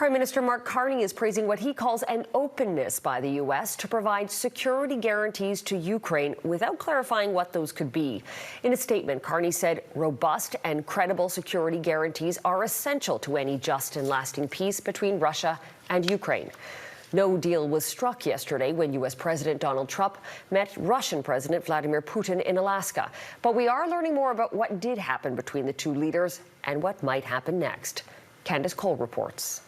Prime Minister Mark Carney is praising what he calls an openness by the U.S. to provide security guarantees to Ukraine without clarifying what those could be. In a statement, Carney said robust and credible security guarantees are essential to any just and lasting peace between Russia and Ukraine. No deal was struck yesterday when U.S. President Donald Trump met Russian President Vladimir Putin in Alaska. But we are learning more about what did happen between the two leaders and what might happen next. Candice Cole reports.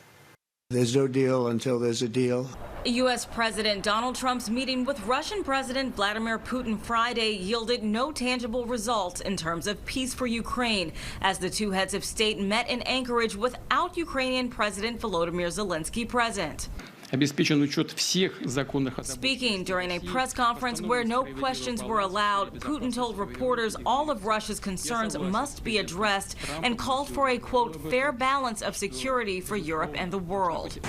There's no deal until there's a deal. U.S. President Donald Trump's meeting with Russian President Vladimir Putin Friday yielded no tangible results in terms of peace for Ukraine, as the two heads of state met in Anchorage without Ukrainian President Volodymyr Zelensky present. Speaking during a press conference where no questions were allowed, Putin told reporters all of Russia's concerns must be addressed and called for a, quote, fair balance of security for Europe and the world.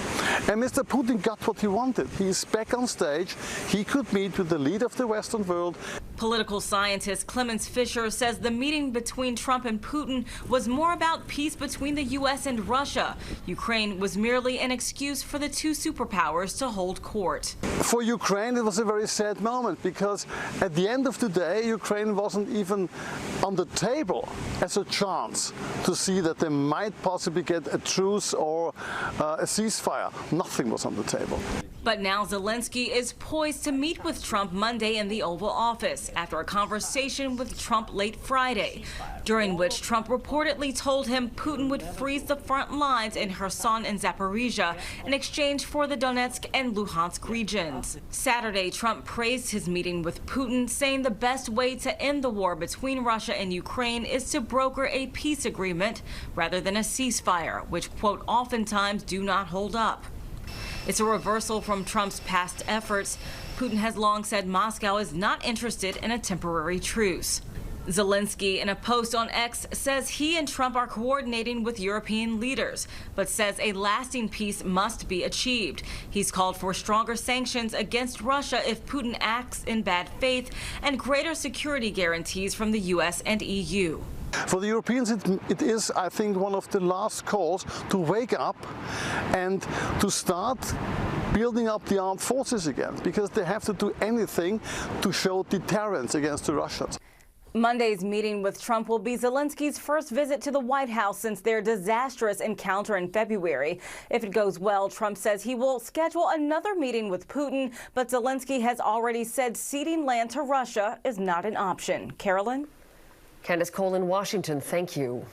And Mr. Putin got what he wanted. He's back on stage. He could meet with the leader of the Western world. Political scientist Clemens Fisher says the meeting between Trump and Putin was more about peace between the U.S. and Russia. Ukraine was merely an excuse for the two superpowers to hold court. For Ukraine, it was a very sad moment because at the end of the day, Ukraine wasn't even on the table as a chance to see that they might possibly get a truce or a ceasefire. Nothing was on the table. But now Zelensky is poised to meet with Trump Monday in the Oval Office after a conversation with Trump late Friday, during which Trump reportedly told him Putin would freeze the front lines in Kherson and Zaporizhia in exchange for the Donetsk and Luhansk regions. Saturday, Trump praised his meeting with Putin, saying the best way to end the war between Russia and Ukraine is to broker a peace agreement rather than a ceasefire, which, quote, oftentimes do not hold up. It's a reversal from Trump's past efforts. Putin has long said Moscow is not interested in a temporary truce. Zelensky, in a post on X, says he and Trump are coordinating with European leaders, but says a lasting peace must be achieved. He's called for stronger sanctions against Russia if Putin acts in bad faith and greater security guarantees from the U.S. and EU. For the Europeans, it is, I think, one of the last calls to wake up and to start building up the armed forces again, because they have to do anything to show deterrence against the Russians. Monday's meeting with Trump will be Zelensky's first visit to the White House since their disastrous encounter in February. If it goes well, Trump says he will schedule another meeting with Putin, but Zelensky has already said ceding land to Russia is not an option. Carolyn? Candice Cole in Washington, thank you.